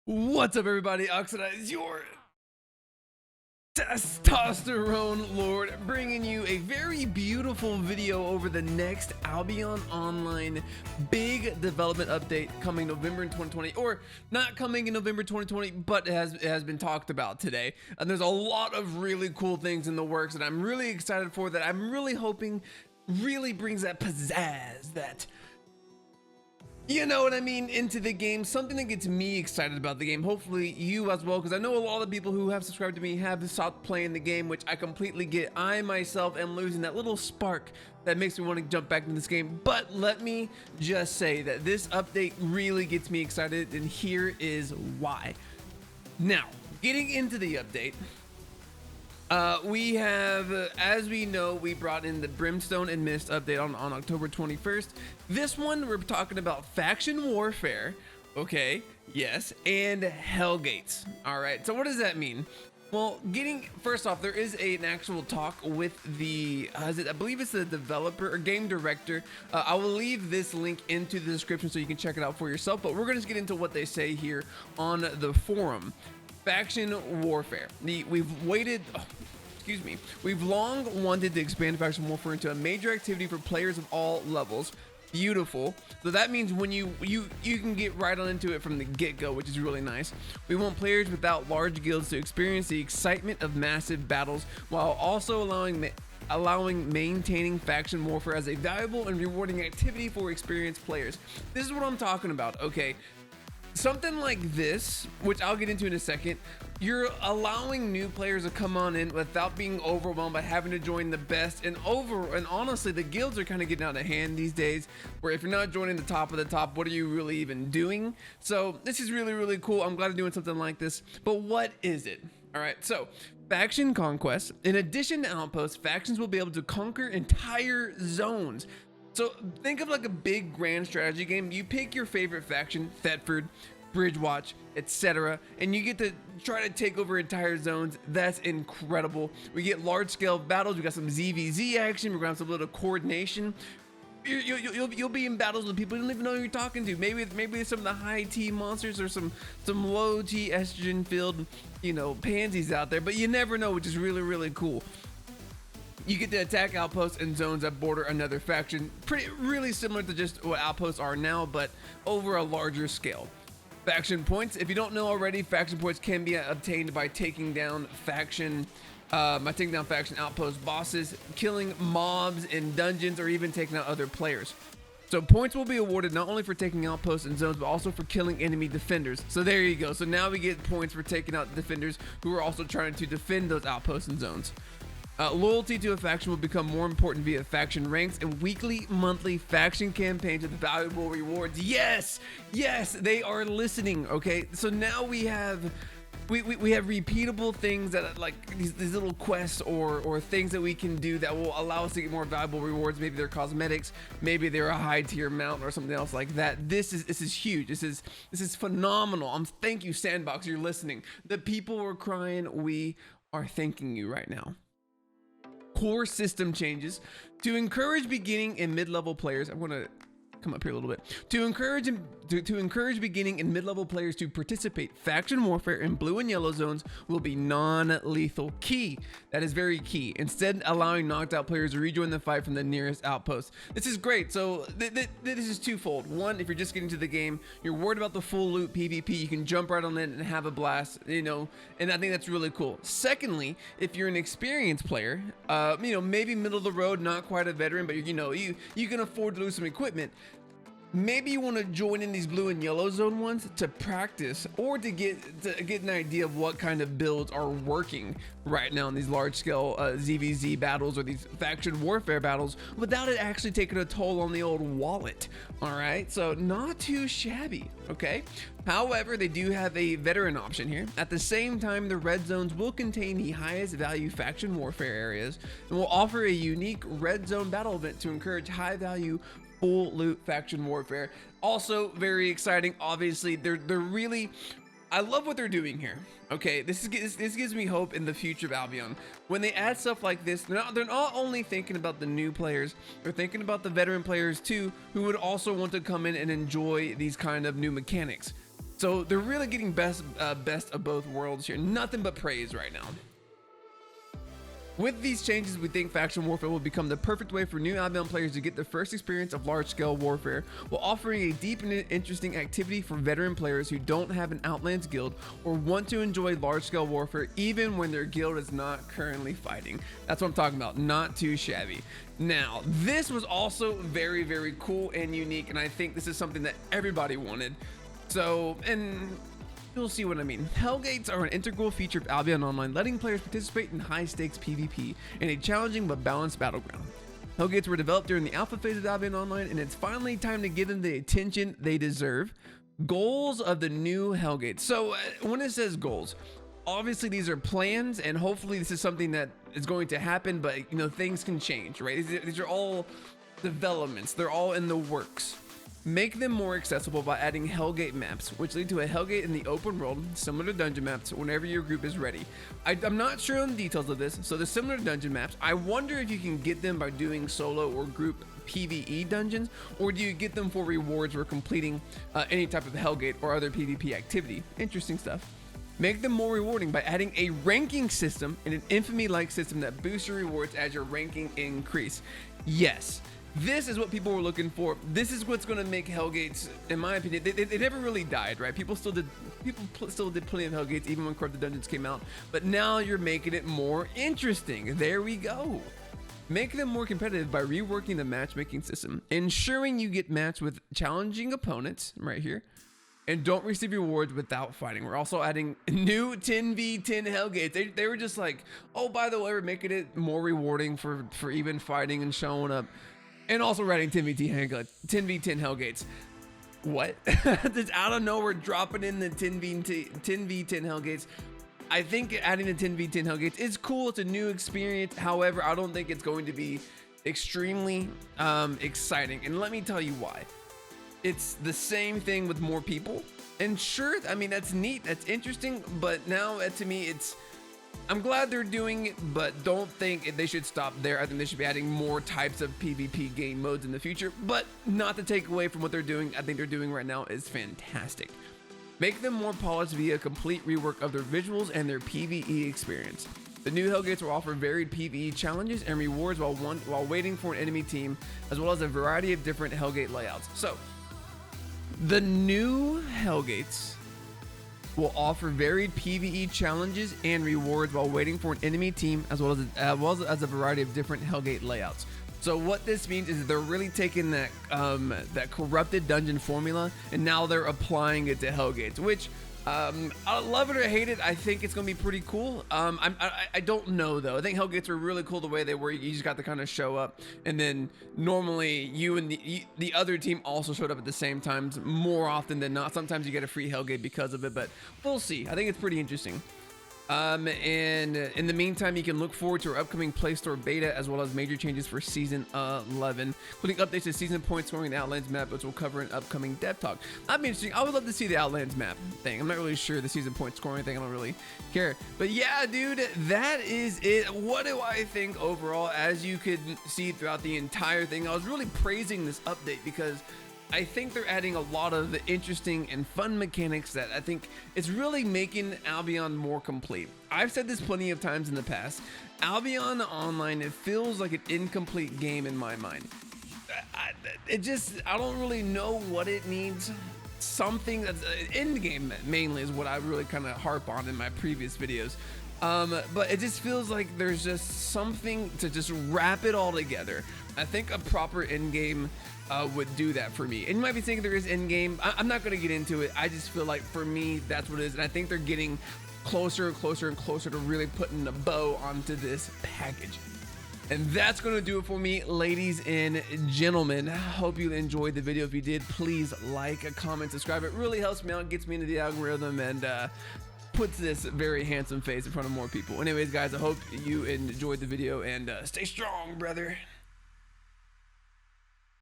What's up, everybody? Oxydize, your testosterone lord, bringing you a very beautiful video over the next Albion Online big development update coming November in 2020, or not coming in November 2020, but it has been talked about today. And there's a lot of really cool things in the works that I'm really excited for, that I'm really hoping really brings that pizzazz, that, you know what I mean, into the game, something that gets me excited about the game. Hopefully you as well, because I know a lot of people who have subscribed to me have stopped playing the game, which I completely get. I myself am losing that little spark that makes me want to jump back into this game. But let me just say that this update really gets me excited, and here is why. Now, getting into the update, we have, as we know, we brought in the Brimstone and Mist update on October 21st. This one, we're talking about Faction Warfare, okay, yes, and Hellgates. All right, so what does that mean? Well, first off, there is an actual talk with the, I believe it's the developer or game director. I will leave this link into the description so you can check it out for yourself, but we're going to get into what they say here on the forum. Faction Warfare. We've long wanted to expand Faction Warfare into a major activity for players of all levels. Beautiful. So that means when you can get right on into it from the get-go, which is really nice. We want players without large guilds to experience the excitement of massive battles, while also allowing maintaining Faction Warfare as a valuable and rewarding activity for experienced players. This is what I'm talking about, okay? Something like this, which I'll get into in a second, you're allowing new players to come on in without being overwhelmed by having to join the best. And honestly, the guilds are kind of getting out of hand these days, where if you're not joining the top of the top, what are you really even doing? So this is really, really cool. I'm glad I'm doing something like this. But what is it? All right, so faction conquest. In addition to outposts, factions will be able to conquer entire zones. So think of like a big grand strategy game. You pick your favorite faction, Thetford, Bridgewatch, etc., and you get to try to take over entire zones. That's incredible. We get large scale battles. We got some ZVZ action. We're gonna have some little coordination. You'll be in battles with people you don't even know who you're talking to. Maybe some of the high T monsters or some low T estrogen filled, pansies out there, but you never know, which is really, really cool. You get to attack outposts and zones that border another faction. Really similar to just what outposts are now, but over a larger scale. Faction points. If you don't know already, faction points can be obtained by taking down faction outpost bosses, killing mobs in dungeons, or even taking out other players. So points will be awarded not only for taking outposts and zones, but also for killing enemy defenders. So there you go. So now we get points for taking out defenders who are also trying to defend those outposts and zones. Loyalty to a faction will become more important via faction ranks and weekly, monthly faction campaigns with valuable rewards. Yes, they are listening. Okay, so now we have repeatable things that, like these little quests or things that we can do that will allow us to get more valuable rewards. Maybe they're cosmetics, maybe they're a high tier mount or something else like that. This is huge. This is phenomenal. Thank you, Sandbox. You're listening. The people were crying. We are thanking you right now. Core system changes to encourage beginning and mid-level players. I want to come up here a little bit to encourage beginning and mid-level players to participate. Faction Warfare in blue and yellow zones will be non-lethal. Key. That is very key. Instead, allowing knocked out players to rejoin the fight from the nearest outpost. This is great. So this is twofold. One, if you're just getting to the game, you're worried about the full loot PvP, you can jump right on in and have a blast, and I think that's really cool. Secondly, if you're an experienced player, maybe middle of the road, not quite a veteran, but you can afford to lose some equipment. Maybe you want to join in these blue and yellow zone ones to practice, or to get an idea of what kind of builds are working right now in these large scale ZVZ battles or these faction warfare battles without it actually taking a toll on the old wallet. All right, so not too shabby. Okay, however, they do have a veteran option here. At the same time, the red zones will contain the highest value faction warfare areas and will offer a unique red zone battle event to encourage high value full loot faction warfare. Also very exciting. Obviously, they're really, I love what they're doing here. Okay, this gives me hope in the future of Albion. When they add stuff like this, they're not only thinking about the new players, they're thinking about the veteran players too, who would also want to come in and enjoy these kind of new mechanics. So they're really getting best of both worlds here. Nothing but praise right now. With these changes, we think Faction Warfare will become the perfect way for new Albion players to get the first experience of large-scale warfare, while offering a deep and interesting activity for veteran players who don't have an Outlands guild or want to enjoy large-scale warfare even when their guild is not currently fighting. That's what I'm talking about, not too shabby. Now, this was also very, very cool and unique, and I think this is something that everybody wanted. So, and you'll see what I mean. Hellgates are an integral feature of Albion Online, letting players participate in high-stakes PvP in a challenging but balanced battleground. Hellgates were developed during the alpha phase of Albion Online, and it's finally time to give them the attention they deserve. Goals of the new Hellgates. So when it says goals, obviously these are plans, and hopefully this is something that is going to happen, but you know, things can change, right? These are all developments. They're all in the works. Make them more accessible by adding Hellgate maps, which lead to a Hellgate in the open world, similar to dungeon maps, whenever your group is ready. I'm not sure on the details of this, so they're similar to dungeon maps. I wonder if you can get them by doing solo or group PvE dungeons, or do you get them for rewards for completing any type of Hellgate or other PvP activity? Interesting stuff. Make them more rewarding by adding a ranking system and an infamy-like system that boosts your rewards as your ranking increase. Yes. This is what people were looking for. This is what's going to make Hellgates, in my opinion, they never really died, right? People still did plenty of Hellgates even when Corrupted Dungeons came out, but now you're making it more interesting. There we go. Make them more competitive by reworking the matchmaking system, ensuring you get matched with challenging opponents right here, and don't receive rewards without fighting. We're also adding new 10v10 Hellgates. They were just like, oh, by the way, we're making it more rewarding for even fighting and showing up. And also writing 10v10 Hellgates. What? Just out of nowhere dropping in the 10v10 Hellgates. I think adding the 10v10 Hellgates is cool. It's a new experience. However, I don't think it's going to be extremely exciting. And let me tell you why. It's the same thing with more people. And sure, I mean, that's neat. That's interesting. But now to me, I'm glad they're doing it, but don't think they should stop there. I think they should be adding more types of PvP game modes in the future, but not to take away from what they're doing. I think they're doing right now is fantastic. Make them more polished via a complete rework of their visuals and their PvE experience. The new Hellgates will offer varied PvE challenges and rewards while waiting for an enemy team, as well as a variety of different Hellgate layouts. So, the new Hellgates will offer varied PvE challenges and rewards while waiting for an enemy team, as well as a variety of different Hellgate layouts. So what this means is that they're really taking that corrupted dungeon formula, and now they're applying it to Hellgates, which I love it or hate it. I think it's gonna be pretty cool. I don't know though. I think Hellgates are really cool the way they were. You just got to kind of show up, and then normally you and the other team also showed up at the same times more often than not. Sometimes you get a free Hellgate because of it, but we'll see. I think it's pretty interesting. And in the meantime, you can look forward to our upcoming Play Store beta, as well as major changes for Season 11, including updates to season point scoring and Outlands map, which we'll cover in upcoming Dev Talk. That'd be interesting. I would love to see the Outlands map thing. I'm not really sure the season point scoring thing. I don't really care. But yeah, dude, that is it. What do I think overall? As you could see throughout the entire thing, I was really praising this update because I think they're adding a lot of interesting and fun mechanics that I think it's really making Albion more complete. I've said this plenty of times in the past. Albion Online, it feels like an incomplete game in my mind. I don't really know what it needs. Something that's end game mainly is what I really kind of harp on in my previous videos. But it just feels like there's just something to just wrap it all together. I think a proper end game would do that for me. And you might be thinking there is end game. I'm not going to get into it. I just feel like for me, that's what it is. And I think they're getting closer and closer and closer to really putting a bow onto this package. And that's going to do it for me, ladies and gentlemen. Hope you enjoyed the video. If you did, please like, comment, subscribe. It really helps me out, gets me into the algorithm, and puts this very handsome face in front of more people. Anyways, guys, I hope you enjoyed the video, and stay strong, brother.